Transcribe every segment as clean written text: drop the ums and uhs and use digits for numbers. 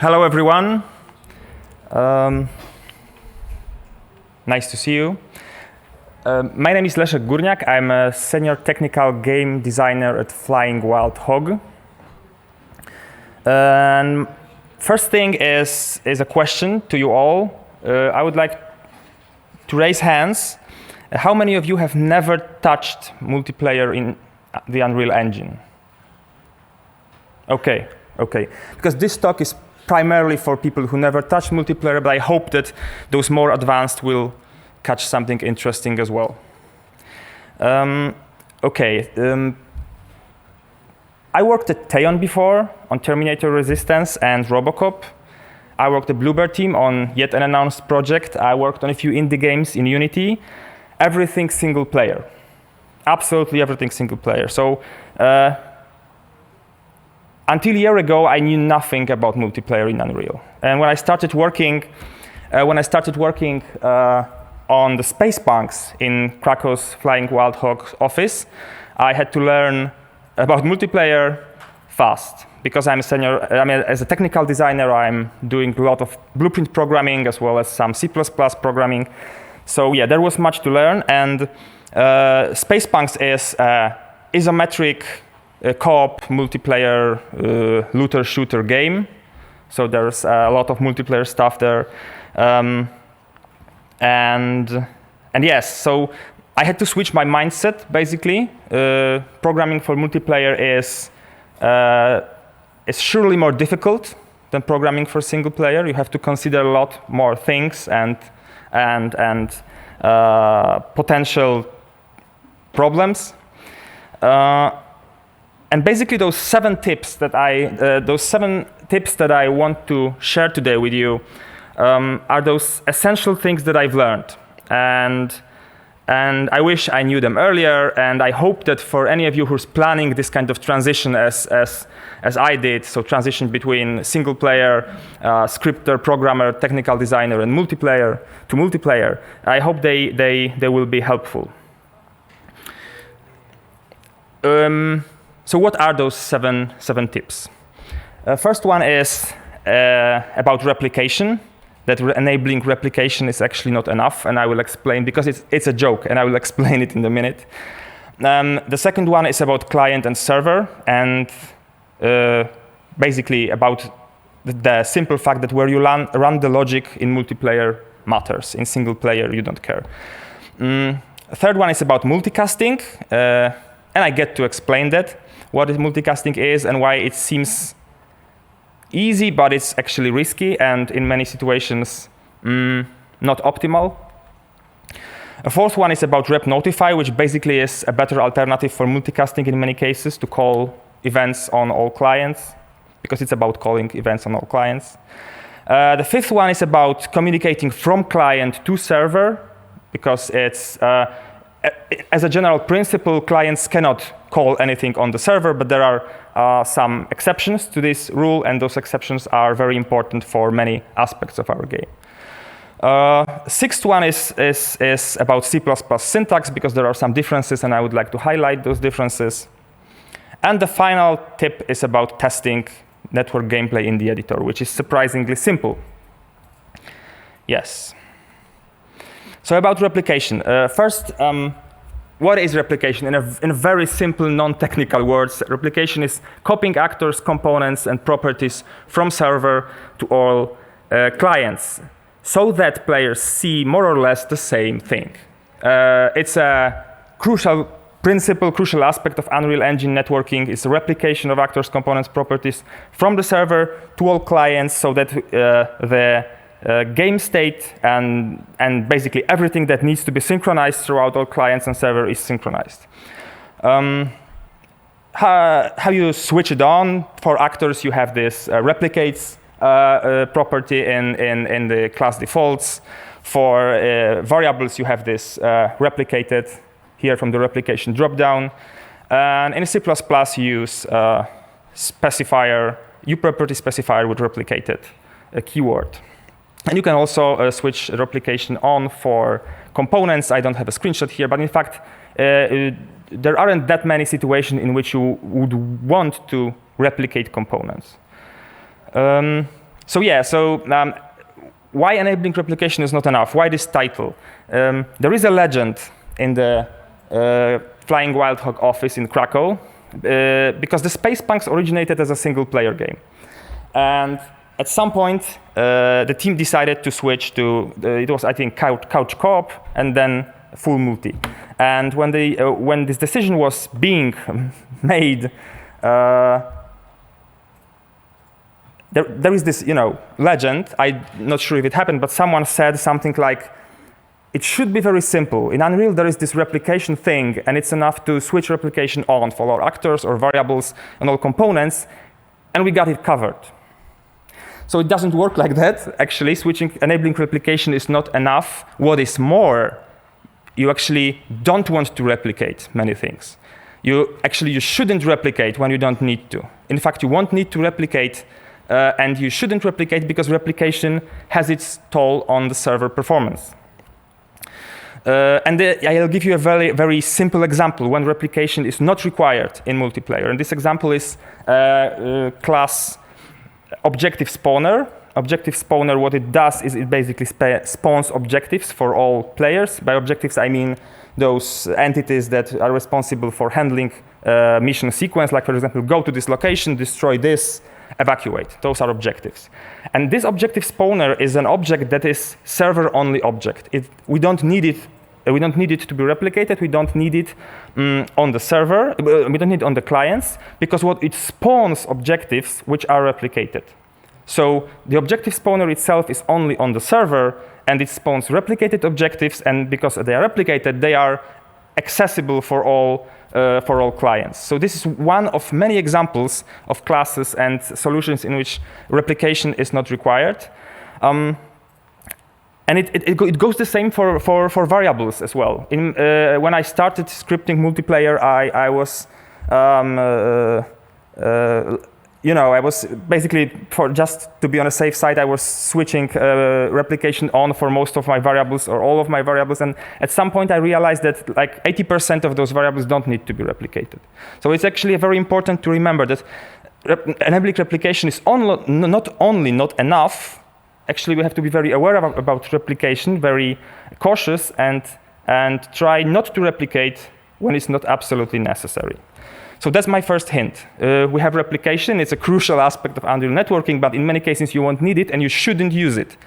Hello, everyone. Nice to see you. My name is Leszek Górniak. I'm a senior technical game designer at Wild Hog. And first thing is a question to you all. I would like to raise hands. How many of you have never touched multiplayer in the Unreal Engine? Okay. Because this talk is primarily for people who never touched multiplayer, but I hope that those more advanced will catch something interesting as well. I worked at Theon before on Terminator Resistance and Robocop. I worked at Bluebird team on yet an announced project. I worked on a few indie games in Unity. Everything single player. Absolutely everything single player. So until a year ago, I knew nothing about multiplayer in Unreal. And when I started working, on the space punks in Krakow's Flying Wild Hog office, I had to learn about multiplayer fast because as a technical designer, I'm doing a lot of blueprint programming as well as some C++ programming. So yeah, there was much to learn. And space punks is isometric co-op multiplayer looter-shooter game. So there's a lot of multiplayer stuff there. And yes, so I had to switch my mindset, basically. Programming for multiplayer is surely more difficult than programming for single player. You have to consider a lot more things and potential problems. And basically, those seven tips that I want to share today with you are those essential things that I've learned, and I wish I knew them earlier. And I hope that for any of you who's planning this kind of transition as I did, so transition between single player, scripter, programmer, technical designer, and multiplayer to multiplayer, I hope they will be helpful. So what are those seven tips? First one is about replication, that enabling replication is actually not enough, and I will explain, because it's a joke, and I will explain it in a minute. The second one is about client and server, and basically about the simple fact that where you run the logic in multiplayer matters. In single player, you don't care. Third one is about multicasting, and I get to explain that, what multicasting is and why it seems easy, but it's actually risky and in many situations not optimal. A fourth one is about RepNotify, which basically is a better alternative for multicasting in many cases to call events on all clients, because it's about calling events on all clients. The fifth one is about communicating from client to server, because it's as a general principle, clients cannot call anything on the server, but there are some exceptions to this rule, and those exceptions are very important for many aspects of our game. Sixth one is about C++ syntax, because there are some differences, and I would like to highlight those differences. And the final tip is about testing network gameplay in the editor, which is surprisingly simple. Yes. So about replication. First, what is replication? In a very simple, non-technical words, replication is copying actors, components, and properties from server to all clients, so that players see more or less the same thing. It's a crucial principle, crucial aspect of Unreal Engine networking. It's a replication of actors, components, properties from the server to all clients, so that the game state and basically everything that needs to be synchronized throughout all clients and server is synchronized. How you switch it on? For actors, you have this replicates property in the class defaults. For variables, you have this replicated here from the replication dropdown. And in C++, you use specifier, uProperty specifier with replicated keyword. And you can also switch replication on for components. I don't have a screenshot here, but in fact, there aren't that many situations in which you would want to replicate components. So yeah, why enabling replication is not enough? Why this title? There is a legend in the Flying Wild Hog office in Krakow, because the Space Punks originated as a single-player game. And at some point, the team decided to switch to, it was, I think, couch co-op, and then full multi. And when this decision was being made, there is this, legend. I'm not sure if it happened, but someone said something like, it should be very simple. In Unreal, there is this replication thing, and it's enough to switch replication on for all actors or variables and all components, and we got it covered. So it doesn't work like that. Actually, enabling replication is not enough. What is more, you actually don't want to replicate many things. You shouldn't replicate when you don't need to. In fact, you won't need to replicate, and you shouldn't replicate because replication has its toll on the server performance. I'll give you a very, very simple example when replication is not required in multiplayer. And this example is class Objective Spawner. Objective Spawner, what it does is it basically spawns objectives for all players. By objectives, I mean those entities that are responsible for handling mission sequence, like, for example, go to this location, destroy this, evacuate. Those are objectives. And this objective spawner is an object that is server-only object. We don't need it. We don't need it to be replicated. We don't need it on the server. We don't need it on the clients, because it spawns objectives which are replicated. So the objective spawner itself is only on the server, and it spawns replicated objectives. And because they are replicated, they are accessible for all clients. So this is one of many examples of classes and solutions in which replication is not required. And it goes the same for variables as well. When I started scripting multiplayer, I was, I was basically, just to be on a safe side, I was switching replication on for most of my variables or all of my variables. And at some point, I realized that like 80% of those variables don't need to be replicated. So it's actually very important to remember that enabling replication is not only not enough. Actually, we have to be very aware about replication, very cautious, and try not to replicate when it's not absolutely necessary. So that's my first hint. We have replication. It's a crucial aspect of Unreal networking, but in many cases you won't need it and you shouldn't use it.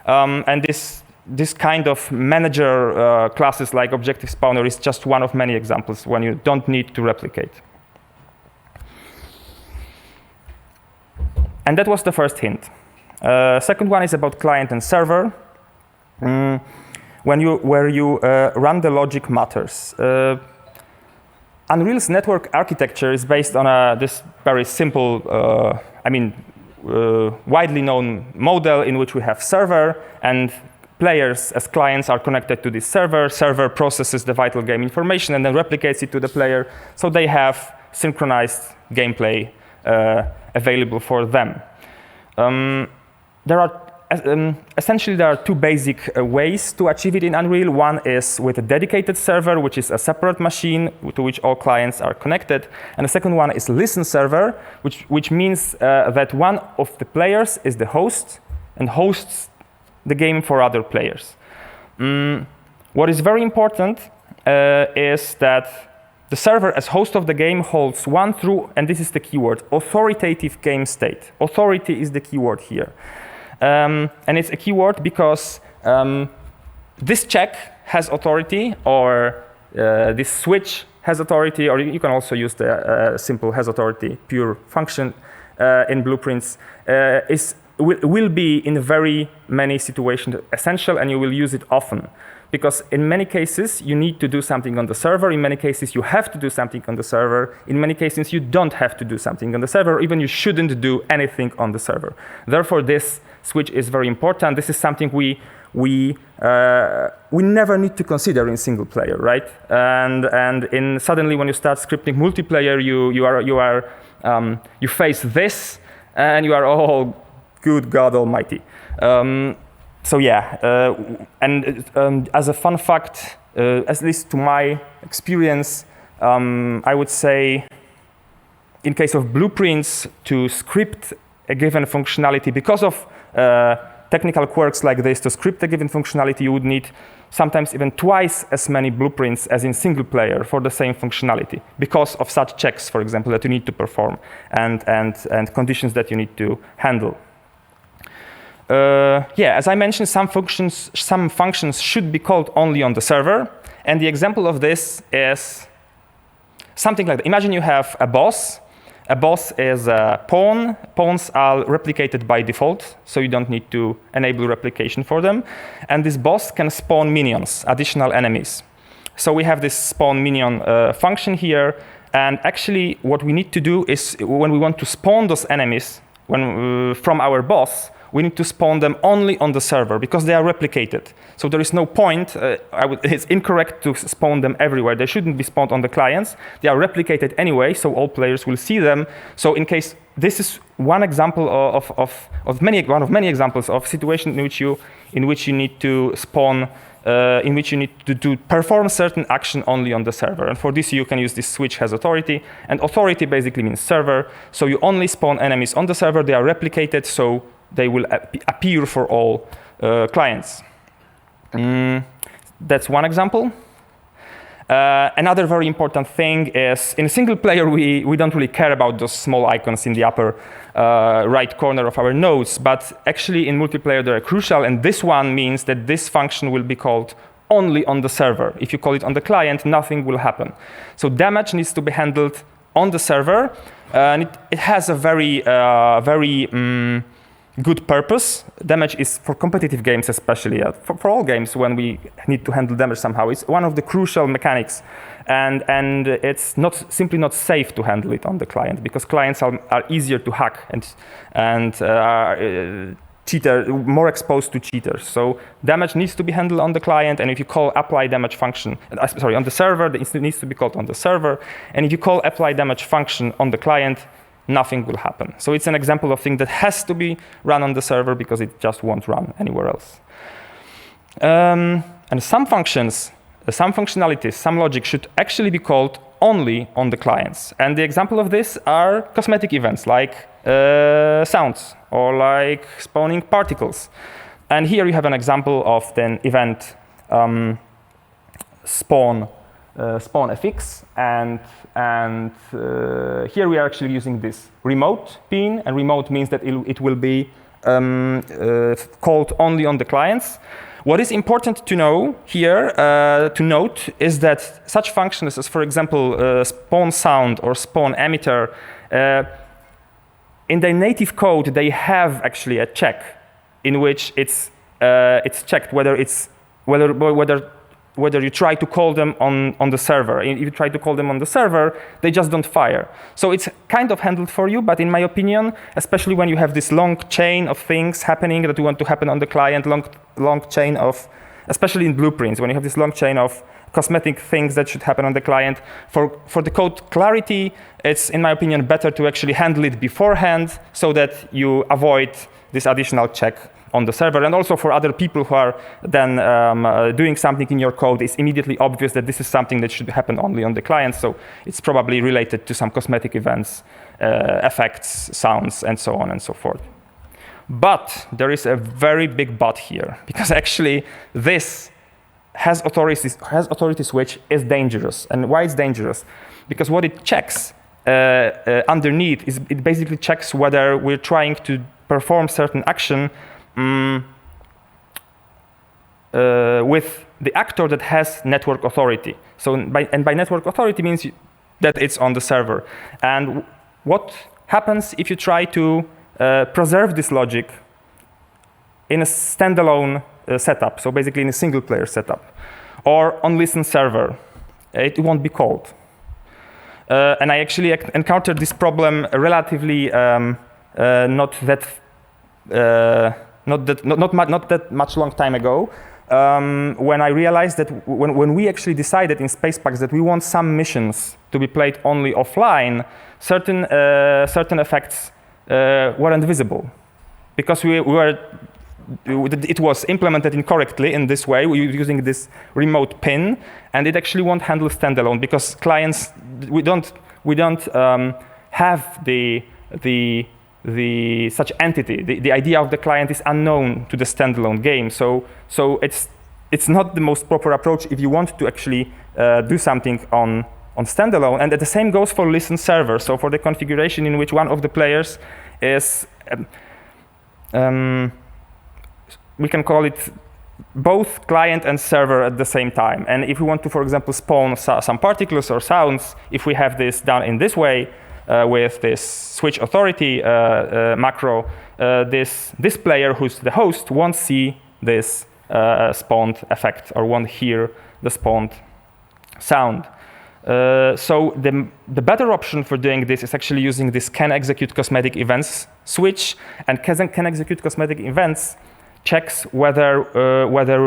And this kind of manager classes like Objective Spawner is just one of many examples when you don't need to replicate. And that was the first hint. Second one is about client and server. Where you run the logic matters. Unreal's network architecture is based on this very simple, widely known model in which we have server, and players as clients are connected to this server. Server processes the vital game information and then replicates it to the player, so they have synchronized gameplay available for them. Essentially, there are two basic ways to achieve it in Unreal. One is with a dedicated server, which is a separate machine to which all clients are connected. And the second one is listen server, which means that one of the players is the host and hosts the game for other players. What is very important is that the server as host of the game holds one true, and this is the keyword, authoritative game state. Authority is the keyword here. And it's a keyword because this check has authority, or this switch has authority, or you can also use the simple has authority pure function in blueprints, will be in very many situations essential, and you will use it often. Because in many cases, you need to do something on the server. In many cases, you have to do something on the server. In many cases, you don't have to do something on the server. Even you shouldn't do anything on the server. Therefore, this switch is very important. This is something we never need to consider in single player, right? And suddenly, when you start scripting multiplayer, you face this, and you are all good God Almighty. So yeah, as a fun fact, at least to my experience, I would say in case of blueprints, to script a given functionality because of technical quirks like this. To script a given functionality, you would need sometimes even twice as many blueprints as in single player for the same functionality because of such checks, for example, that you need to perform and conditions that you need to handle. Yeah, as I mentioned, some functions should be called only on the server. And the example of this is something like that. Imagine you have a boss. A boss is a pawn. Pawns are replicated by default, so you don't need to enable replication for them. And this boss can spawn minions, additional enemies. So we have this spawn minion function here. And actually, what we need to do is when we want to spawn those enemies from our boss, we need to spawn them only on the server because they are replicated. So there is no point, it's incorrect to spawn them everywhere. They shouldn't be spawned on the clients. They are replicated anyway, so all players will see them. So in case, this is one example of many examples of situation in which you need to spawn, in which you need to perform certain action only on the server. And for this, you can use this SwitchHas Authority. And authority basically means server. So you only spawn enemies on the server. They are replicated, so they will appear for all clients. That's one example. Another very important thing is in single player, we don't really care about those small icons in the upper right corner of our nodes, but actually in multiplayer they're crucial, and this one means that this function will be called only on the server. If you call it on the client, nothing will happen. So damage needs to be handled on the server, and it has a very good purpose. Damage is for competitive games especially, for all games when we need to handle damage somehow. It's one of the crucial mechanics, and it's simply not safe to handle it on the client because clients are easier to hack and more exposed to cheaters. So damage needs to be handled on the client, and if you call apply damage function, on the server, it needs to be called on the server, and if you call apply damage function on the client, nothing will happen. So it's an example of thing that has to be run on the server because it just won't run anywhere else. And some functions, some functionalities, some logic should actually be called only on the clients. And the example of this are cosmetic events like sounds or like spawning particles. And here you have an example of an event spawn fx, and here we are actually using this remote pin, and remote means that it will be called only on the clients. What is important to know here, to note, is that such functions as, for example, spawn sound or spawn emitter, in their native code they have actually a check in which it's checked whether you try to call them on the server. If you try to call them on the server, they just don't fire. So it's kind of handled for you, but in my opinion, especially when you have this long chain of things happening that you want to happen on the client, long chain of, especially in blueprints, when you have this long chain of cosmetic things that should happen on the client, for the code clarity, it's, in my opinion, better to actually handle it beforehand so that you avoid this additional check on the server. And also for other people who are then doing something in your code, it's immediately obvious that this is something that should happen only on the client. So it's probably related to some cosmetic events, effects, sounds, and so on and so forth. But there is a very big but here, because actually this has authority switch is dangerous. And why it's dangerous? Because what it checks underneath is it basically checks whether we're trying to perform certain action with the actor that has network authority. So by network authority means that it's on the server. And what happens if you try to preserve this logic in a standalone setup, so basically in a single player setup, or on listen server? It won't be called. And I actually encountered this problem relatively not that much long time ago, when I realized that when we actually decided in Spacepacks that we want some missions to be played only offline, certain effects weren't visible because it was implemented incorrectly in this way. We were using this remote pin, and it actually won't handle standalone because clients we don't have the such entity. The idea of the client is unknown to the standalone game. So it's not the most proper approach if you want to actually do something on standalone. And the same goes for listen server. So for the configuration in which one of the players is, we can call it both client and server at the same time. And if we want to, for example, spawn some particles or sounds, if we have this done in this way with this SwitchHas Authority macro, this player who's the host won't see this spawned effect or won't hear the spawned sound. So the better option for doing this is actually using this can execute cosmetic events switch, and can execute cosmetic events checks whether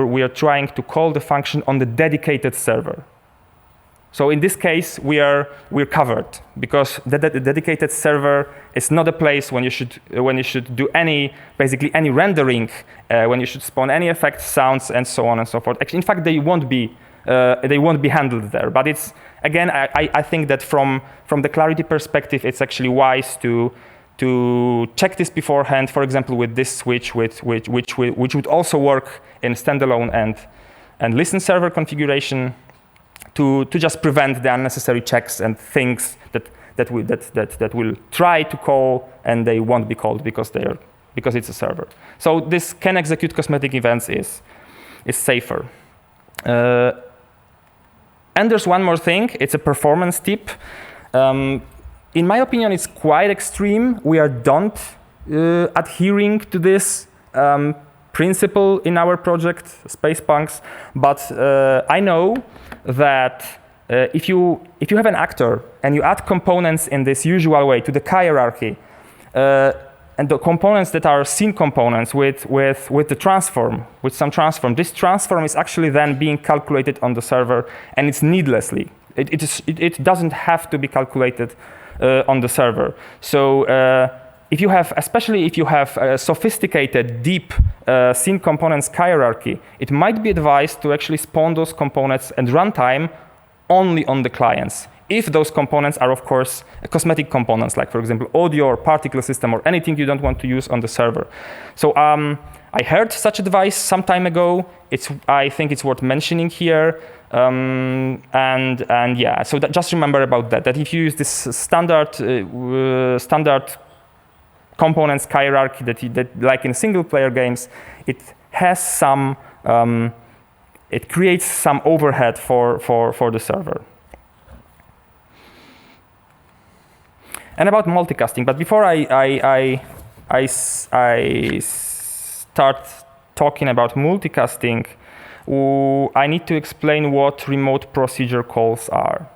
we are trying to call the function on the dedicated server. So in this case, we're covered, because the dedicated server is not a place when you should do basically any rendering, when you should spawn any effects, sounds, and so on and so forth. Actually, in fact, they won't be handled there. But it's, again, I think that from the clarity perspective, it's actually wise to check this beforehand. For example, with this switch, which would also work in standalone and listen server configuration, to just prevent the unnecessary checks and things that will try to call and they won't be called because it's a server. So this can execute cosmetic events is safer. And there's one more thing. It's a performance tip. In my opinion, it's quite extreme. We are not adhering to this principle in our project, Spacepunks. But I know that if you have an actor and you add components in this usual way to the hierarchy, and the components that are scene components with the transform, with some transform, this transform is actually then being calculated on the server, and it's needlessly. It doesn't have to be calculated on the server. So especially if you have a sophisticated, deep scene components hierarchy, it might be advised to actually spawn those components at runtime only on the clients, if those components are, of course, cosmetic components, like, for example, audio or particle system or anything you don't want to use on the server. So I heard such advice some time ago. I think it's worth mentioning here. And yeah, so just remember about that if you use this standard components hierarchy that like in single player games, it has some, it creates some overhead for the server. And about multicasting, but before I start talking about multicasting, I need to explain what remote procedure calls are.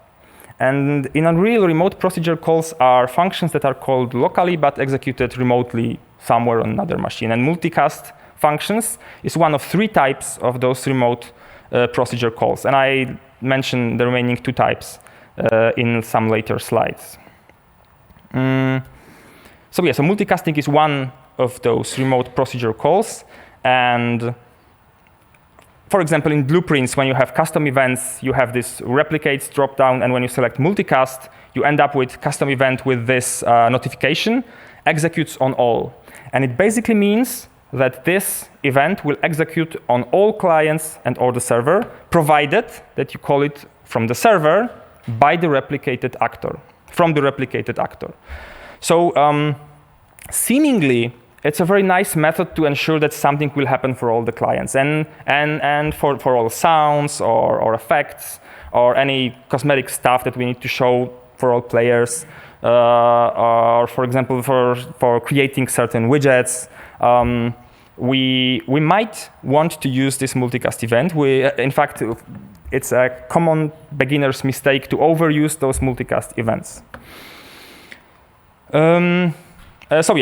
And in Unreal, remote procedure calls are functions that are called locally but executed remotely somewhere on another machine. And multicast functions is one of 3 types of those remote procedure calls. And I mentioned the remaining 2 types in some later slides. So yeah, so multicasting is one of those remote procedure calls. And for example, in blueprints, when you have custom events, you have this replicates dropdown, and when you select multicast, you end up with custom event with this notification, executes on all. And it basically means that this event will execute on all clients and or the server, provided that you call it from the server by the replicated actor, from the replicated actor. So seemingly, it's a very nice method to ensure that something will happen for all the clients and for all sounds or effects or any cosmetic stuff that we need to show for all players, or for example, for creating certain widgets. We might want to use this multicast event. In fact, it's a common beginner's mistake to overuse those multicast events. So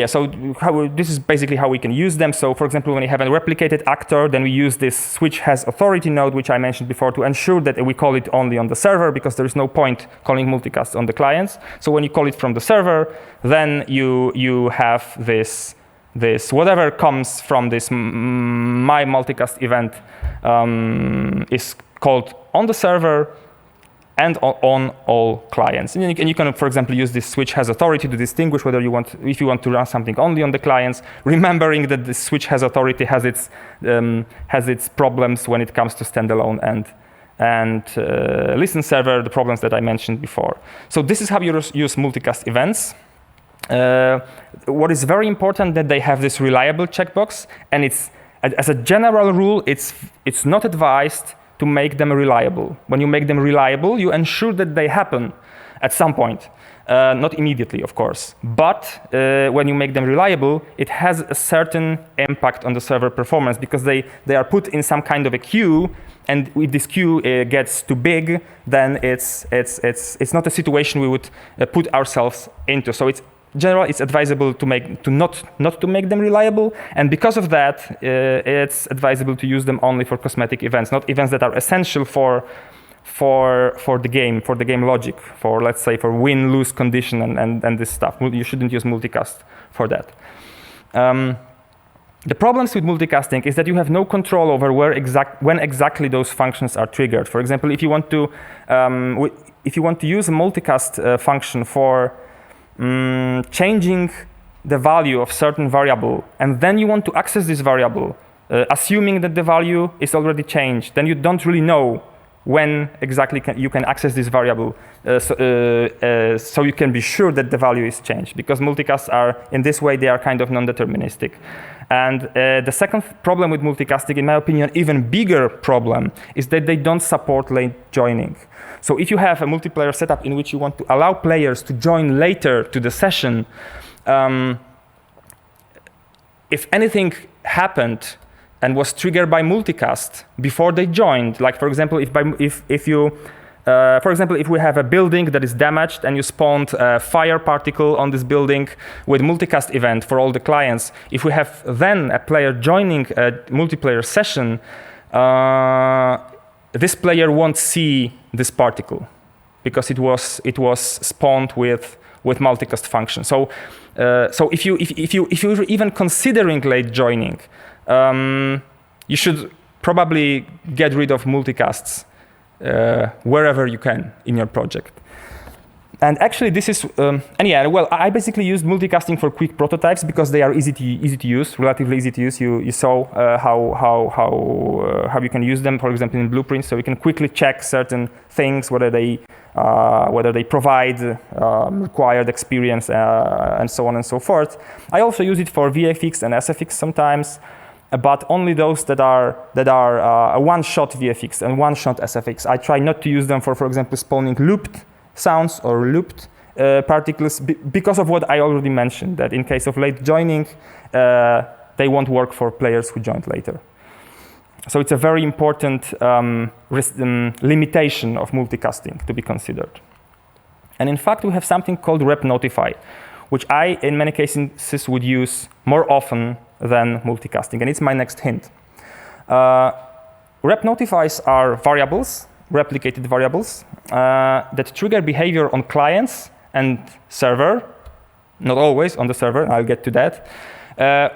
this is basically how we can use them. So for example, when you have a replicated actor, then we use this SwitchHas Authority node, which I mentioned before, to ensure that we call it only on the server, because there is no point calling multicast on the clients. So when you call it from the server, then you have this whatever comes from this my multicast event is called on the server, and on all clients. And you can, for example, use this SwitchHas Authority to distinguish whether if you want to run something only on the clients, remembering that the SwitchHas Authority has its problems when it comes to standalone and listen server, the problems that I mentioned before. So this is how you use multicast events. What is very important that they have this reliable checkbox, and as a general rule, it's not advised to make them reliable. When you make them reliable, you ensure that they happen at some point. Not immediately, of course. But when you make them reliable, it has a certain impact on the server performance because they are put in some kind of a queue, and if this queue gets too big, then it's not a situation we would put ourselves into. So it's advisable not to make them reliable, and because of that, it's advisable to use them only for cosmetic events, not events that are essential for the game logic, for, let's say, for win-lose condition and this stuff. You shouldn't use multicast for that. The problems with multicasting is that you have no control over when exactly those functions are triggered. For example, if you want to use a multicast function for changing the value of certain variable, and then you want to access this variable, assuming that the value is already changed, then you don't really know when exactly you can access this variable, so you can be sure that the value is changed, because multicasts are, in this way, they are kind of non-deterministic. And the second problem with multicasting, in my opinion, even bigger problem, is that they don't support late joining. So if you have a multiplayer setup in which you want to allow players to join later to the session, if anything happened and was triggered by multicast before they joined, like for example, if we have a building that is damaged and you spawned a fire particle on this building with multicast event for all the clients, if we have then a player joining a multiplayer session, this player won't see this particle because it was spawned with multicast function. So if you're even considering late joining, you should probably get rid of multicasts wherever you can in your project. And actually, this is I basically used multicasting for quick prototypes because they are easy to use, relatively easy to use. You saw how you can use them, for example, in blueprints, so you can quickly check certain things, whether they provide required experience and so on and so forth. I also use it for VFX and SFX sometimes, but only those that are a one-shot VFX and one-shot SFX. I try not to use them for example, spawning looped sounds or looped particles because of what I already mentioned, that in case of late joining, they won't work for players who joined later. So it's a very important limitation of multicasting to be considered. And in fact, we have something called RepNotify, which I, in many cases, would use more often than multicasting, and it's my next hint. RepNotifies are variables, replicated variables, that trigger behavior on clients and server, not always on the server, I'll get to that,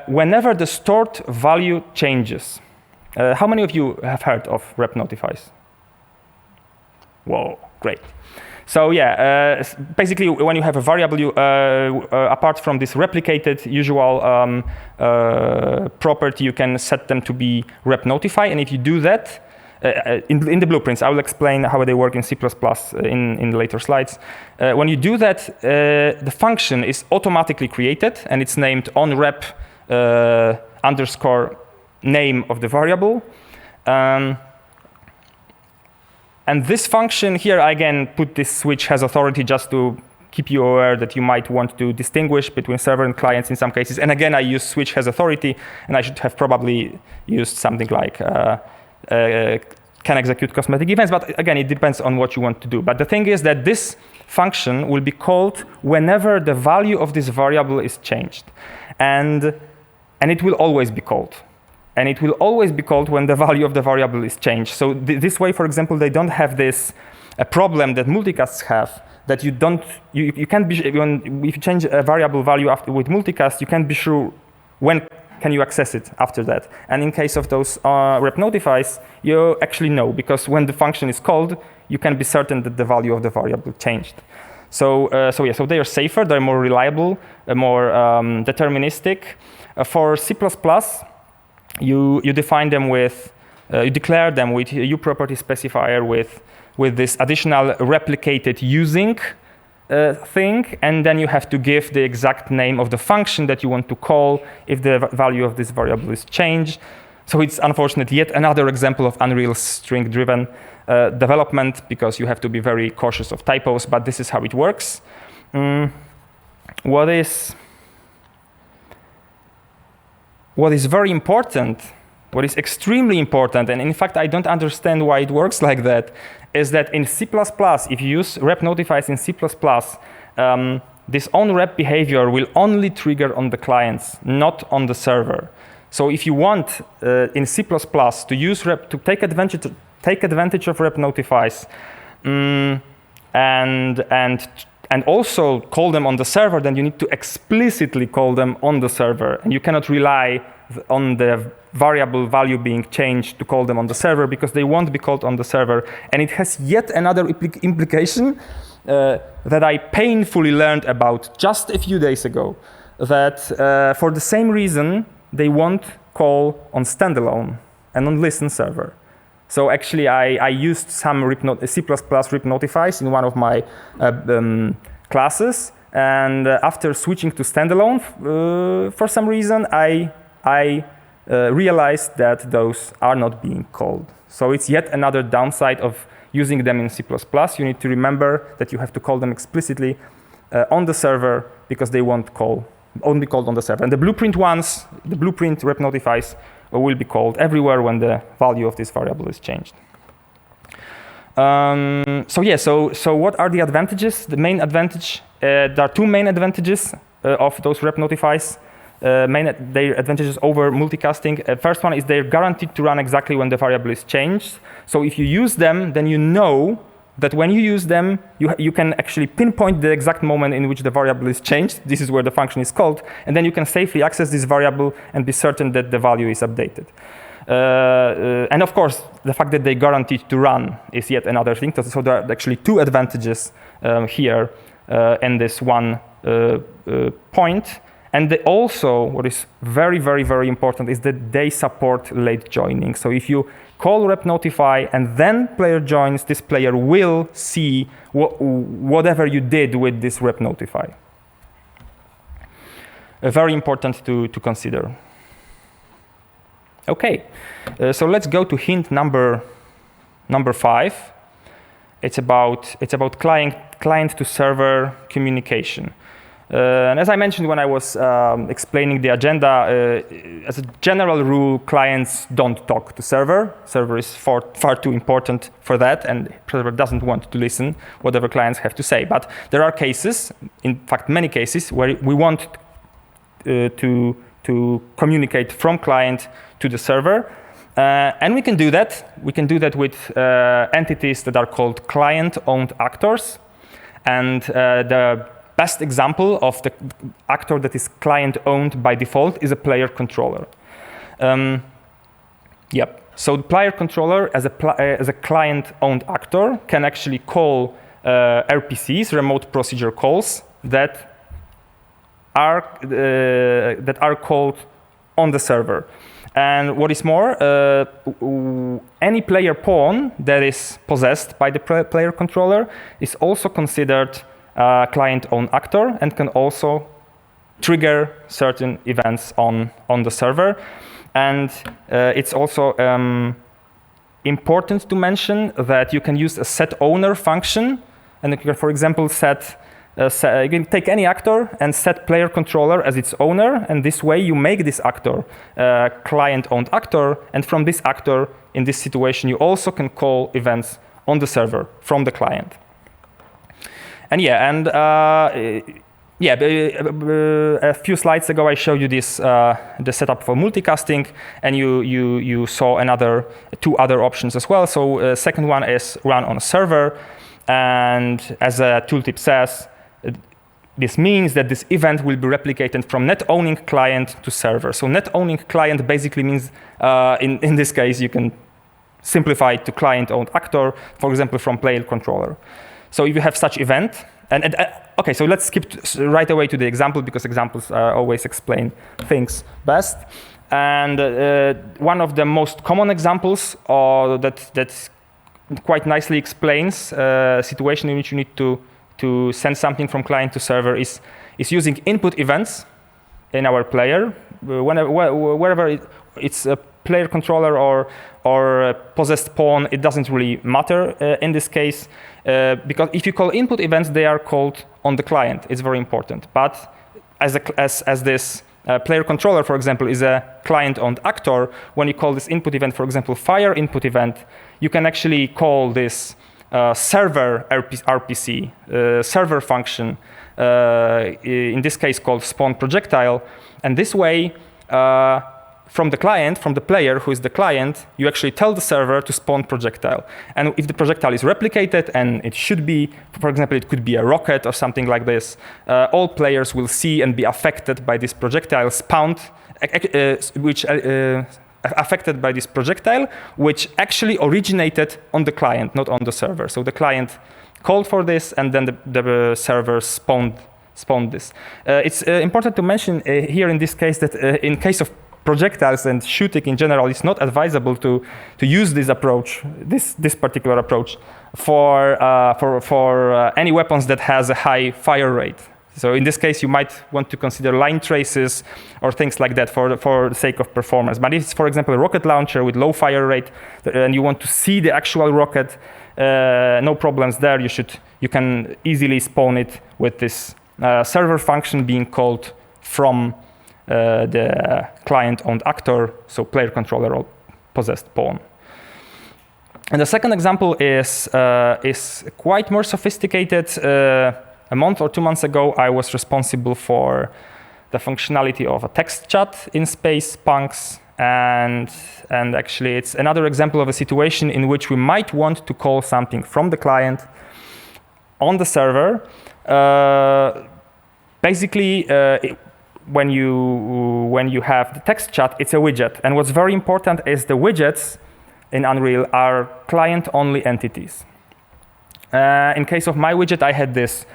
whenever the stored value changes. How many of you have heard of RepNotifies? Whoa, great. So yeah, basically when you have a variable, apart from this replicated usual property, you can set them to be RepNotify, and if you do that, in the blueprints, I will explain how they work in C++ in the later slides. When you do that, the function is automatically created, and it's named onRep underscore name of the variable. And this function here, I again put this SwitchHas Authority just to keep you aware that you might want to distinguish between server and clients in some cases. And again, I use SwitchHas Authority, and I should have probably used something like can execute cosmetic events. But again, it depends on what you want to do. But the thing is that this function will be called whenever the value of this variable is changed. And it will always be called. And it will always be called when the value of the variable is changed. So this way, for example, they don't have this problem that multicasts have, that you can't be, if you change a variable value with multicast, you can't be sure when can you access it after that? And in case of those RepNotifys, you actually know, because when the function is called, you can be certain that the value of the variable changed. So they are safer, they're more reliable, more deterministic. For C++, you define them with, you declare them with a uProperty specifier with this additional replicated using thing, and then you have to give the exact name of the function that you want to call if the value of this variable is changed. So it's unfortunately yet another example of Unreal string-driven development, because you have to be very cautious of typos, but this is how it works. What is very important, what is extremely important, and in fact I don't understand why it works like that, is that in C++, if you use RepNotifys in C++, this onRep behavior will only trigger on the clients, not on the server. So if you want in C++ to use to take advantage of RepNotifys and also call them on the server, then you need to explicitly call them on the server, and you cannot rely on the variable value being changed to call them on the server, because they won't be called on the server. And it has yet another implication that I painfully learned about just a few days ago, that for the same reason they won't call on standalone and on listen server. So actually I used some C++ RepNotifys in one of my classes, and after switching to standalone, for some reason I realized that those are not being called. So it's yet another downside of using them in C++. You need to remember that you have to call them explicitly on the server, because they won't only called on the server. And the blueprint ones, the blueprint RepNotifys, will be called everywhere when the value of this variable is changed. So what are the advantages? The main advantage, there are two main advantages of those RepNotifys. Their advantages over multicasting. First one is they're guaranteed to run exactly when the variable is changed. So if you use them, then you know that when you use them, you can actually pinpoint the exact moment in which the variable is changed. This is where the function is called. And then you can safely access this variable and be certain that the value is updated. And of course, the fact that they're guaranteed to run is yet another thing. So there are actually two advantages here in this one point. And also, what is very, very, very important is that they support late joining. So if you call RepNotify and then player joins, this player will see whatever you did with this RepNotify. Very important to consider. Okay, so let's go to hint number 5. It's about client to server communication. And as I mentioned when I was explaining the agenda, as a general rule, clients don't talk to server. Server is far too important for that, and server doesn't want to listen whatever clients have to say. But there are cases, in fact many cases, where we want to communicate from client to the server. And we can do that. We can do that with entities that are called client-owned actors. And the best example of the actor that is client-owned by default is a player controller. So the player controller, as a client-owned actor, can actually call RPCs, remote procedure calls, that are called on the server. And what is more, any player pawn that is possessed by the player controller is also considered a client-owned actor and can also trigger certain events on the server. And it's also important to mention that you can use a SetOwner function, and you can, for example, you can take any actor and set player controller as its owner, and this way you make this actor a client-owned actor, and from this actor, in this situation, you also can call events on the server from the client. And a few slides ago, I showed you this the setup for multicasting, and you saw two other options as well. So second one is run on a server, and as a tooltip says, this means that this event will be replicated from net owning client to server. So net owning client basically means, in this case, you can simplify it to client-owned actor, for example, from player controller. So if you have such event, okay, so let's skip right away to the example because examples always explain things best. And one of the most common examples that quite nicely explains a situation in which you need to send something from client to server is using input events in our player. Wherever it's a player controller or a possessed pawn, it doesn't really matter in this case, because if you call input events, they are called on the client. It's very important. But as this player controller, for example, is a client-owned actor, when you call this input event, for example, fire input event, you can actually call this server RPC, server function, in this case called spawn projectile. And this way, from the client, from the player who is the client, you actually tell the server to spawn projectile. And if the projectile is replicated, and it should be, for example, it could be a rocket or something like this, all players will see and be affected by this projectile spawned, affected by this projectile, which actually originated on the client, not on the server. So the client called for this, and then the server spawned this. It's important to mention here in this case that in case of projectiles and shooting in general, it's not advisable to use this approach, this particular approach, for any weapons that has a high fire rate. So in this case, you might want to consider line traces or things like that for the sake of performance. But if it's, for example, a rocket launcher with low fire rate, and you want to see the actual rocket, no problems there. You can easily spawn it with this server function being called from the client-owned actor, so player controller or possessed pawn. And the second example is quite more sophisticated. A month or 2 months ago, I was responsible for the functionality of a text chat in Space Punks, and actually it's another example of a situation in which we might want to call something from the client on the server. Basically, when you have the text chat, it's a widget, and what's very important is the widgets in Unreal are client-only entities. In case of my widget, I had this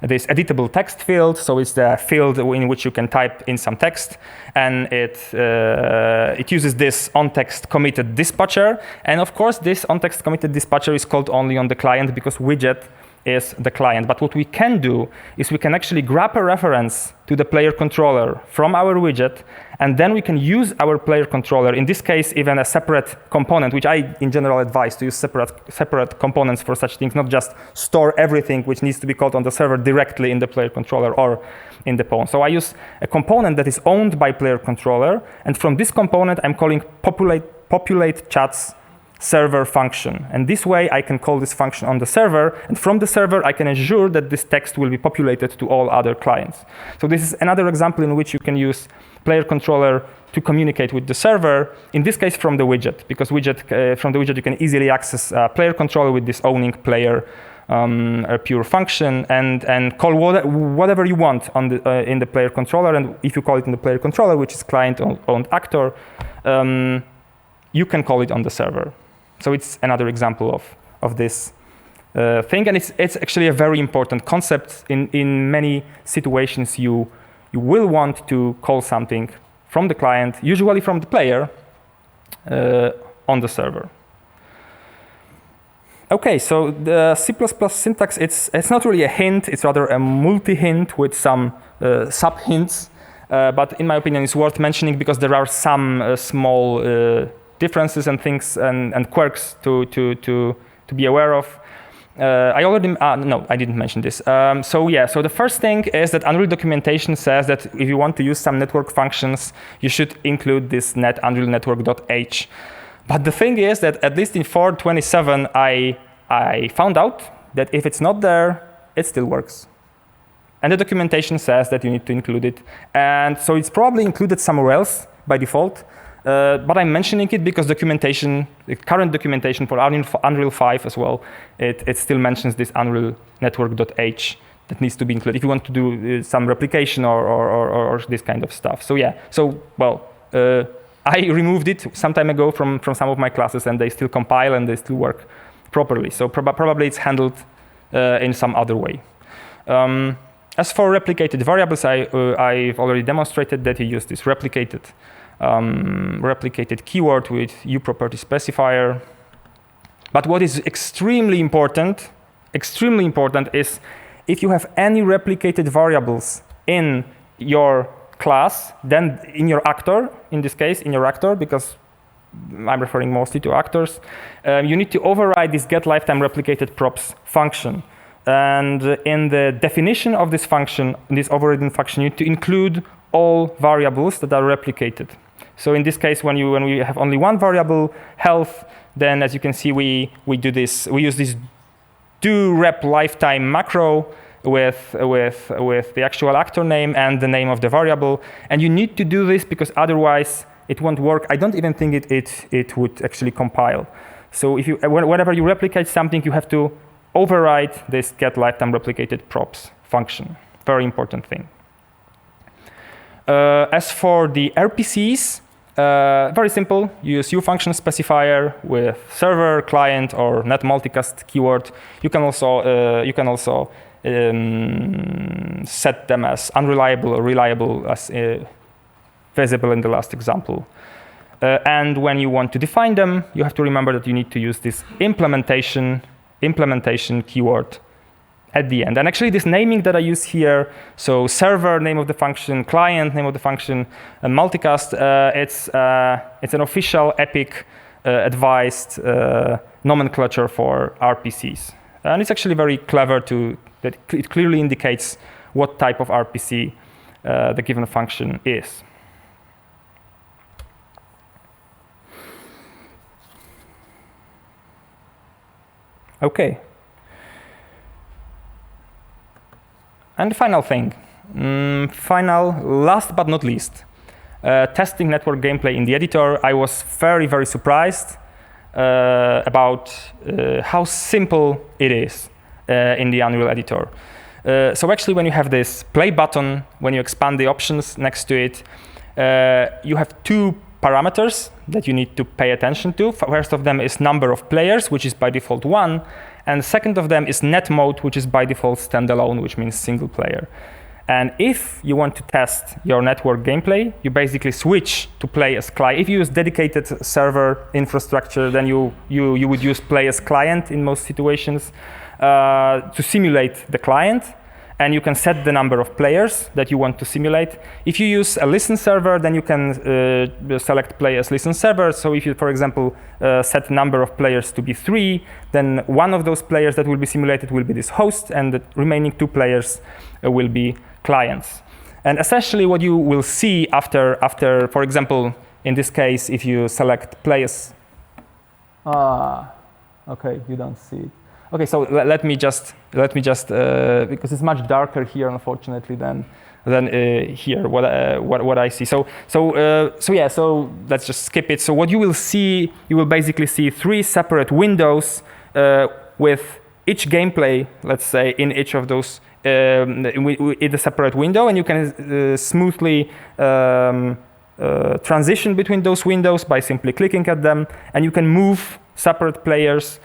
editable text field, so it's the field in which you can type in some text, and it uses this onText committed dispatcher, and of course this onText committed dispatcher is called only on the client because widget is the client. But what we can do is we can actually grab a reference to the player controller from our widget, and then we can use our player controller, in this case even a separate component, which I in general advise to use separate components for such things, not just store everything which needs to be called on the server directly in the player controller or in the pawn. So I use a component that is owned by player controller, and from this component I'm calling populate chats server function. And this way I can call this function on the server, and from the server I can ensure that this text will be populated to all other clients. So this is another example in which you can use player controller to communicate with the server, in this case from the widget, because from the widget you can easily access player controller with this owning player a pure function, and call whatever you want on in the player controller. And if you call it in the player controller, which is client-owned actor, you can call it on the server. So it's another example of this thing, and it's actually a very important concept. In many situations, you will want to call something from the client, usually from the player, on the server. Okay, so the C++ syntax, it's not really a hint, it's rather a multi-hint with some sub-hints, but in my opinion it's worth mentioning because there are some small differences and things and quirks to be aware of. I didn't mention this. So the first thing is that Unreal documentation says that if you want to use some network functions, you should include this net Unreal network.h. But the thing is that at least in 4.27, I found out that if it's not there, it still works. And the documentation says that you need to include it. And so it's probably included somewhere else by default. But I'm mentioning it because documentation, the current documentation for Unreal 5 as well, it still mentions this Unreal network.h that needs to be included if you want to do some replication or this kind of stuff. So yeah, I removed it some time ago from some of my classes, and they still compile and they still work properly. So probably it's handled in some other way. As for replicated variables, I've already demonstrated that you use this replicated keyword with uProperty specifier. But what is extremely important is if you have any replicated variables in your class, then in your actor, in this case, in your actor, because I'm referring mostly to actors, you need to override this getLifetimeReplicated_props function. And in the definition of this function, in this overriding function, you need to include all variables that are replicated. So in this case, when we have only one variable, health, then as you can see, we use this doRepLifetime macro with the actual actor name and the name of the variable. And you need to do this because otherwise it won't work. I don't even think it would actually compile. So whenever you replicate something, you have to override this getLifetimeReplicated_props function. Very important thing. As for the RPCs, very simple. You use uFunction specifier with server, client, or net multicast keyword. You can also set them as unreliable or reliable, as visible in the last example. And when you want to define them, you have to remember that you need to use this implementation keyword at the end. And actually this naming that I use here, so server, name of the function, client, name of the function, and multicast, it's an official EPIC advised nomenclature for RPCs. And it's actually very clever that it clearly indicates what type of RPC the given function is. Okay. And the final thing, last but not least, testing network gameplay in the editor. I was very, very surprised about how simple it is in the Unreal editor. So actually, when you have this play button, when you expand the options next to it, you have two parameters that you need to pay attention to. First of them is number of players, which is by default 1. And the second of them is net mode, which is by default standalone, which means single player. And if you want to test your network gameplay, you basically switch to play as client. If you use dedicated server infrastructure, then you would use play as client in most situations to simulate the client. And you can set the number of players that you want to simulate. If you use a listen server, then you can select play as listen server. So if you, for example, set number of players to be 3, then one of those players that will be simulated will be this host, and the remaining 2 players will be clients. And essentially what you will see after, for example, in this case, if you select play as... okay, you don't see it. Okay, so let me just because it's much darker here, unfortunately, than here. What I see. So let's just skip it. So what you will see, you will basically see 3 separate windows with each gameplay, let's say, in each of those in a separate window, and you can smoothly transition between those windows by simply clicking at them, and you can move separate players.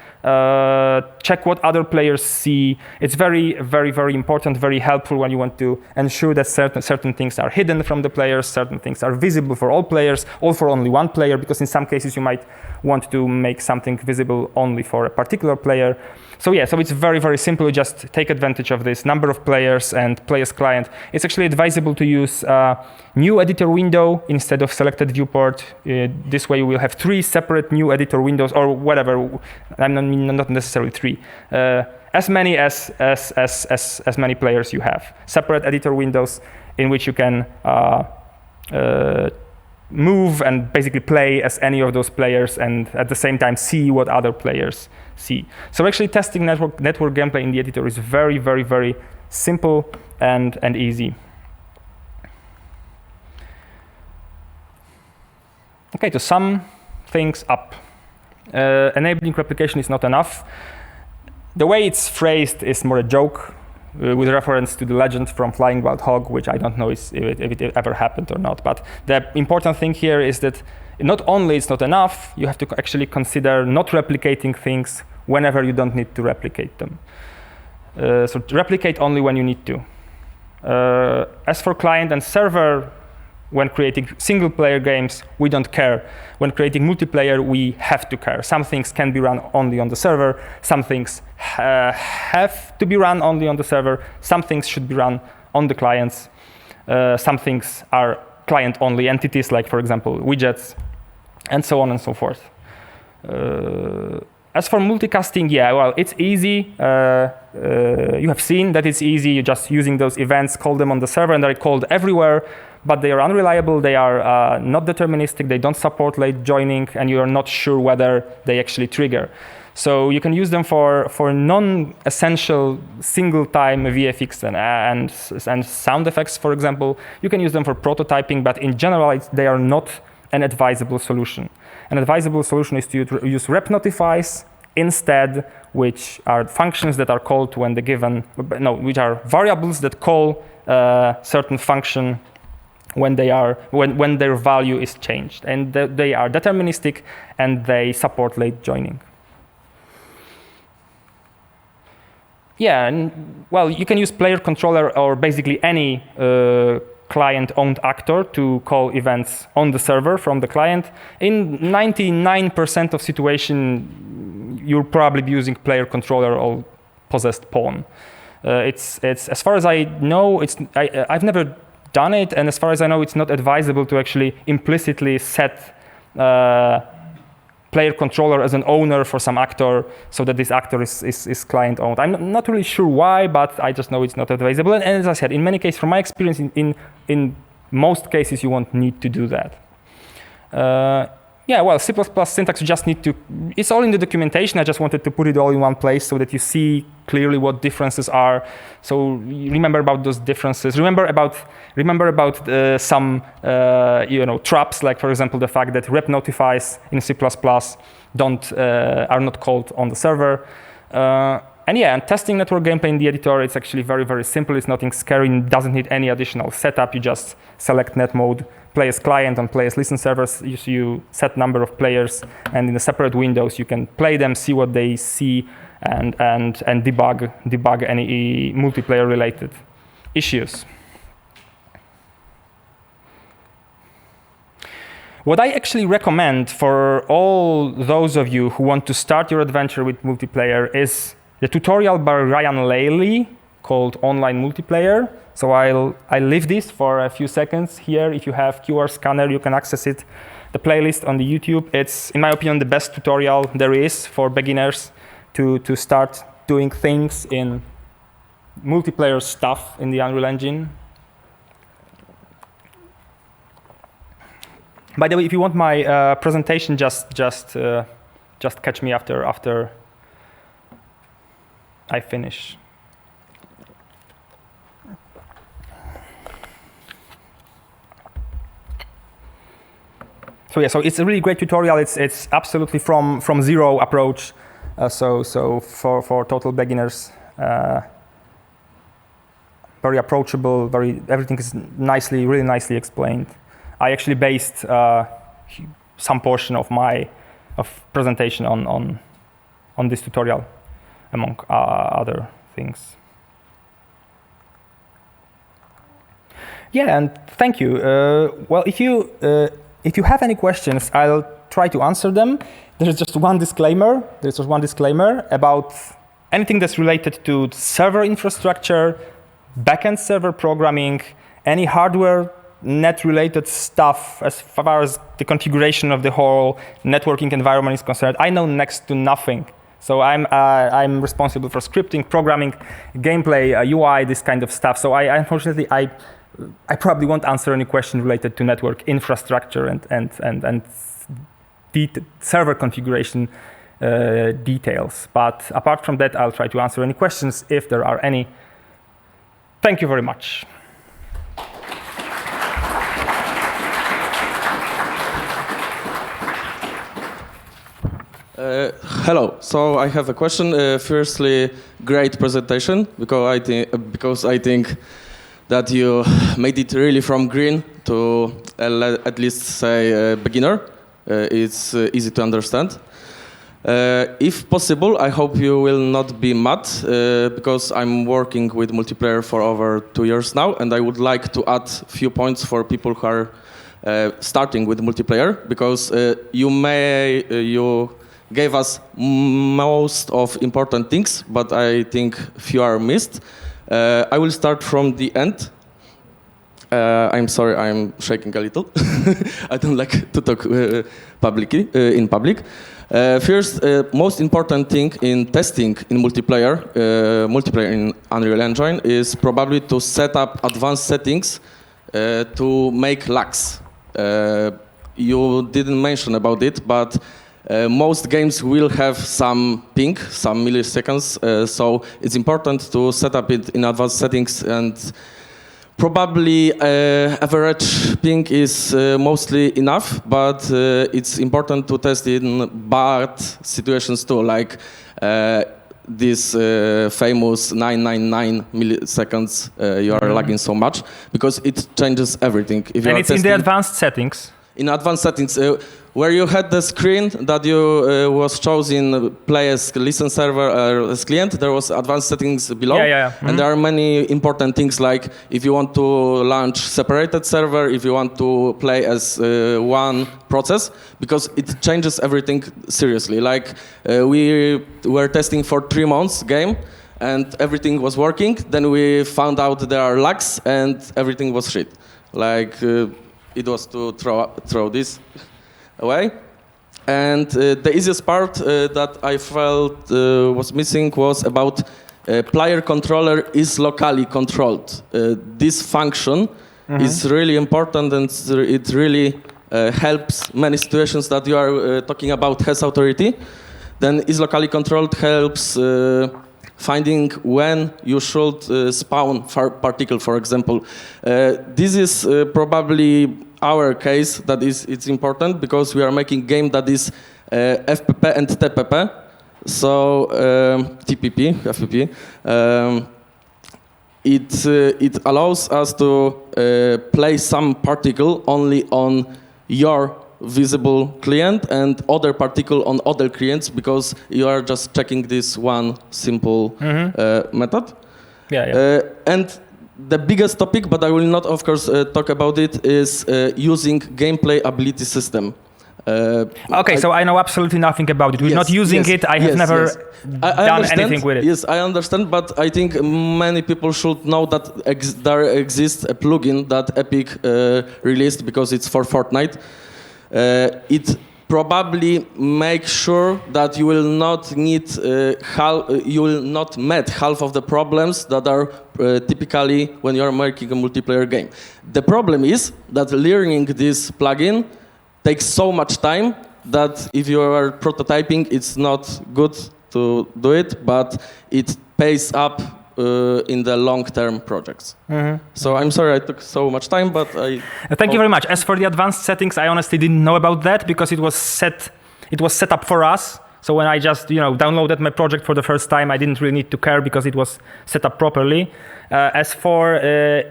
Check what other players see. It's very, very, very important, very helpful when you want to ensure that certain things are hidden from the players, certain things are visible for all players, or for only one player, because in some cases you might want to make something visible only for a particular player. So yeah, so it's very, very simple. Just take advantage of this number of players and play as client. It's actually advisable to use a new editor window instead of selected viewport. This way you will have 3 separate new editor windows, or whatever. Not necessarily 3. As many as many players you have. Separate editor windows in which you can move and basically play as any of those players, and at the same time see what other players see. So actually testing network gameplay in the editor is very, very, very simple and easy. Okay, to sum things up. Enabling replication is not enough. The way it's phrased is more a joke with reference to the legend from Flying Wild Hog, which I don't know if it ever happened or not. But the important thing here is that not only it's not enough, you have to actually consider not replicating things whenever you don't need to replicate them. So replicate only when you need to. As for client and server, when creating single-player games, we don't care. When creating multiplayer, we have to care. Some things can be run only on the server. Some things have to be run only on the server. Some things should be run on the clients. Some things are client-only entities, like, for example, widgets, and so on and so forth. As for multicasting, yeah, well, it's easy. You have seen that it's easy. You're just using those events, call them on the server, and they're called everywhere. But they are unreliable, they are not deterministic, they don't support late joining, and you are not sure whether they actually trigger. So you can use them for non-essential single-time VFX and sound effects, for example. You can use them for prototyping, but in general, they are not an advisable solution. An advisable solution is to use RepNotifys instead, which are functions that are called when the given, no, which are variables that call certain function when their value is changed, and they are deterministic and they support late joining. Yeah, and well, you can use player controller or basically any client-owned actor to call events on the server from the client. In 99% of situation, you'll probably be using player controller or possessed pawn. It's as far as I know, I've never done it, and as far as I know, it's not advisable to actually implicitly set player controller as an owner for some actor so that this actor is client owned. I'm not really sure why, but I just know it's not advisable. And as I said, in many cases, from my experience, in most cases, you won't need to do that. Yeah, well, C++ syntax, you just need to, it's all in the documentation. I just wanted to put it all in one place so that you see clearly what differences are. So remember about those differences. Remember about some traps, like, for example, the fact that RepNotifys in C++ are not called on the server. And yeah, and testing network gameplay in the editor, it's actually very, very simple. It's nothing scary. It doesn't need any additional setup. You just select net mode, play as client and play as listen servers. You set number of players, and in the separate windows, you can play them, see what they see, and debug any multiplayer related issues. What I actually recommend for all those of you who want to start your adventure with multiplayer is the tutorial by Ryan Laley called Online Multiplayer. So I'll leave this for a few seconds here. If you have QR scanner, you can access it. The playlist on the YouTube. It's, in my opinion, the best tutorial there is for beginners to start doing things in multiplayer stuff in the Unreal Engine. By the way, if you want my presentation, just catch me after I finish. So yeah, so it's a really great tutorial. It's absolutely from zero approach. So for total beginners, very approachable. Everything is really nicely explained. I actually based some portion of my presentation on this tutorial, among other things. Yeah, and thank you. Well, if you have any questions, I'll try to answer them. There's just one disclaimer. About anything that's related to server infrastructure, backend server programming, any hardware net-related stuff as far as the configuration of the whole networking environment is concerned. I know next to nothing. So I'm responsible for scripting, programming, gameplay, UI, this kind of stuff. So unfortunately I probably won't answer any question related to network infrastructure and server configuration details. But apart from that, I'll try to answer any questions if there are any. Thank you very much. Hello. So I have a question. Firstly, great presentation because I think that you made it really from green to at least say beginner. It's easy to understand. If possible, I hope you will not be mad because I'm working with multiplayer for over 2 years now, and I would like to add a few points for people who are starting with multiplayer because you gave us most of important things, but I think few are missed. I will start from the end. I'm sorry, I'm shaking a little. I don't like to talk publicly in public. First, most important thing in testing in multiplayer in Unreal Engine is probably to set up advanced settings to make lags. You didn't mention about it, but most games will have some ping, some milliseconds, so it's important to set up it in advanced settings, and probably average ping is mostly enough, but it's important to test in bad situations too, like this famous 999 milliseconds you are lagging so much, because it changes everything. If and it's in the advanced settings. In advanced settings, where you had the screen that you was chosen play as listen server or as client, there was advanced settings below. And there are many important things like if you want to launch separated server, if you want to play as one process, because it changes everything seriously. Like we were testing for 3 months game, and everything was working. Then we found out there are lags, and everything was shit. Like it was to throw this away. And the easiest part that I felt was missing was about player controller is locally controlled. This function is really important, and it really helps many situations that you are talking about SwitchHas Authority. Then is locally controlled helps finding when you should spawn particle, for example. This is probably our case that it's important because we are making game that is FPP and TPP. So TPP, FPP. It allows us to play some particle only on your visible client and other particle on other clients, because you are just checking this one simple method. And the biggest topic, but I will not, of course, talk about it, is using gameplay ability system. So I know absolutely nothing about it. We're not using it. I have never done anything with it. Yes, I understand, but I think many people should know that there exists a plugin that Epic released because it's for Fortnite. It probably makes sure that you will not need you will not meet half of the problems that are typically when you are making a multiplayer game. The problem is that learning this plugin takes so much time that if you are prototyping, it's not good to do it, but it pays up in the long-term projects. So I'm sorry I took so much time, but Thank you very much. As for the advanced settings, I honestly didn't know about that because it was set up for us. So when I just downloaded my project for the first time, I didn't really need to care because it was set up properly. As for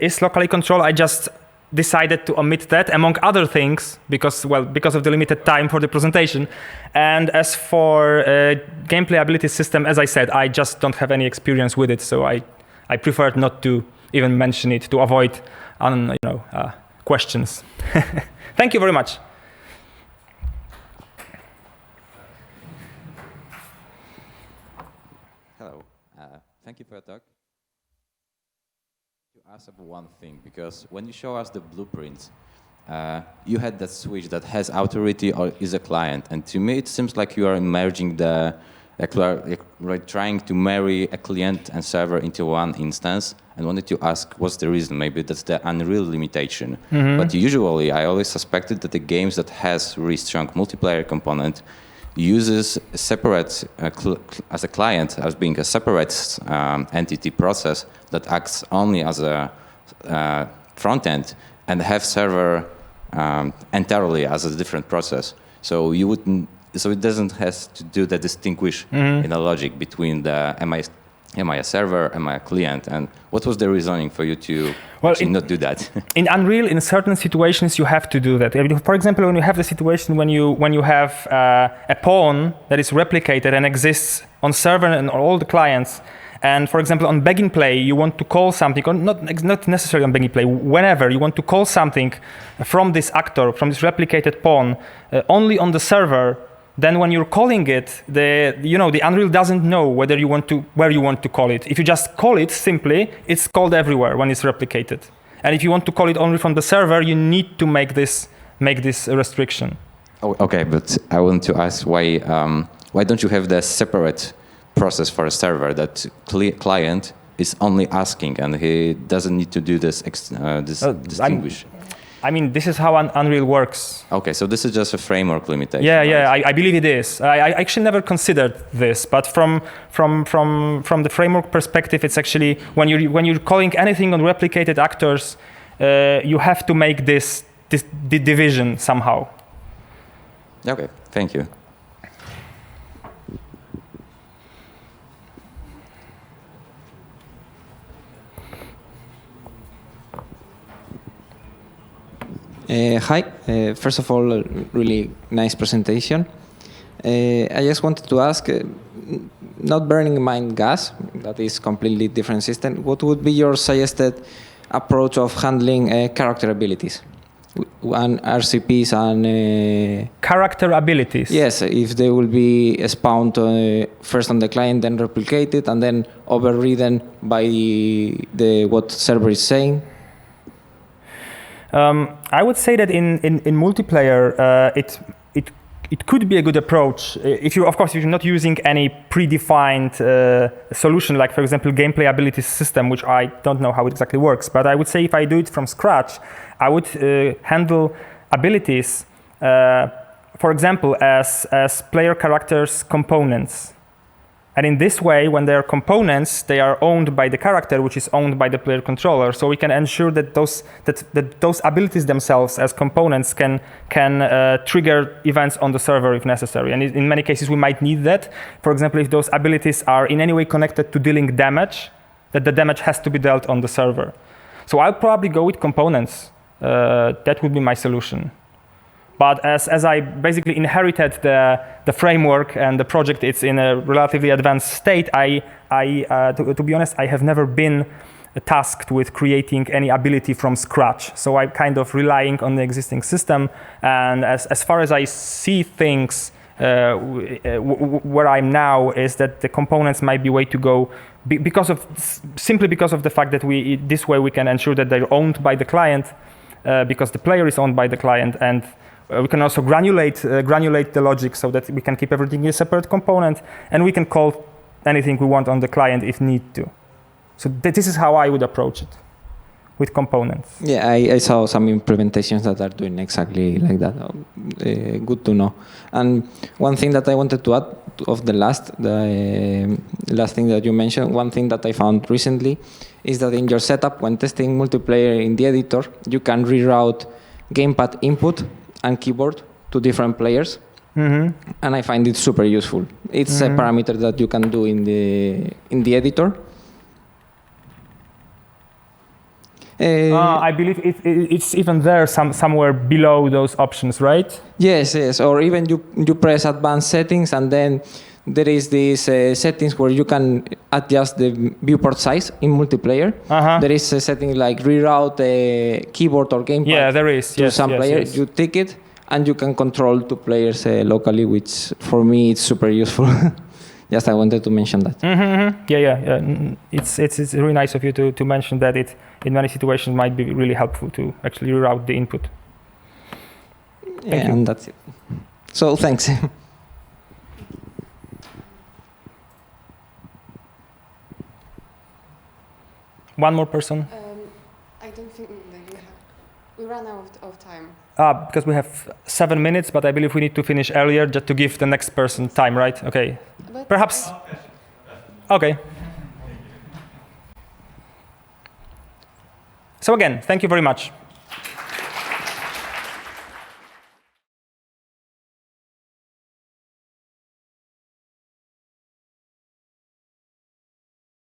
is locally controlled, I just decided to omit that, among other things, because of the limited time for the presentation. And as for gameplay ability system, as I said, I just don't have any experience with it, so I preferred not to even mention it to avoid questions. Thank you very much. Hello. Thank you for your talk. Ask about one thing, because when you show us the blueprints, you had that switch that has authority or is a client, and to me it seems like you are merging trying to marry a client and server into one instance, and wanted to ask what's the reason. Maybe that's the Unreal limitation. But usually I always suspected that the games that has really strong multiplayer component uses separate as a client as being a separate entity process that acts only as a front end and have server entirely as a different process. So you would so it doesn't has to do the distinguish in a logic between the am I a server, am I a client, and what was the reasoning for you to actually not do that? In Unreal, in certain situations, you have to do that. For example, when you have the situation when you have a pawn that is replicated and exists on server and on all the clients, and for example, on begin play, you want to call something, or not necessarily on begin play, whenever you want to call something from this actor, from this replicated pawn, only on the server. Then when you're calling it, the Unreal doesn't know where you want to call it. If you just call it simply, it's called everywhere when it's replicated. And if you want to call it only from the server, you need to make this restriction. Oh, okay, but I want to ask why don't you have the separate process for a server that client is only asking and he doesn't need to do this distinguish? I mean, this is how Unreal works. Okay, so this is just a framework limitation. Yeah, right? yeah, I believe it is. I actually never considered this, but from the framework perspective, it's actually when you're calling anything on replicated actors, you have to make this division somehow. Okay, thank you. Hi. First of all, really nice presentation. I just wanted to ask, not bearing in mind gas, that is completely different system, what would be your suggested approach of handling character abilities? And RCPs and... character abilities? Yes, if they will be spawned first on the client, then replicated, and then overridden by the what server is saying. I would say that in multiplayer, it could be a good approach if you're not using any predefined solution, like for example gameplay abilities system, which I don't know how it exactly works. But I would say if I do it from scratch, I would handle abilities, for example, as player characters components. And in this way, when they are components, they are owned by the character, which is owned by the player controller. So we can ensure that those abilities themselves as components can trigger events on the server if necessary. And in many cases, we might need that. For example, if those abilities are in any way connected to dealing damage, that the damage has to be dealt on the server. So I'll probably go with components. That would be my solution. But as I basically inherited the framework and the project, it's in a relatively advanced state, to be honest, I have never been tasked with creating any ability from scratch. So I'm kind of relying on the existing system. And as far as I see things, where I'm now is that the components might be way to go simply because of the fact that this way we can ensure that they're owned by the client, because the player is owned by the client, and we can also granulate the logic so that we can keep everything in a separate component, and we can call anything we want on the client if need to. So this is how I would approach it, with components. Yeah, I saw some implementations that are doing exactly like that. Good to know. And one thing that I wanted to add of the last thing that you mentioned, one thing that I found recently is that in your setup, when testing multiplayer in the editor, you can reroute gamepad input and keyboard to different players. Mm-hmm. And I find it super useful. It's a parameter that you can do in the editor. I believe it's even there somewhere below those options, right? Yes. Or even you press advanced settings, and then there is these settings where you can adjust the viewport size in multiplayer. Uh-huh. There is a setting like reroute a keyboard or gamepad. Yeah, there is. To some player. Yes. You tick it, and you can control two players locally, which for me it's super useful. Just I wanted to mention that. Mm-hmm. Yeah. It's really nice of you to mention that. It in many situations might be really helpful to actually reroute the input. Thank you. And that's it. So thanks. One more person. I don't think that we ran out of time. Because we have 7 minutes, but I believe we need to finish earlier just to give the next person time, right? Okay. But perhaps. Okay. So again, thank you very much.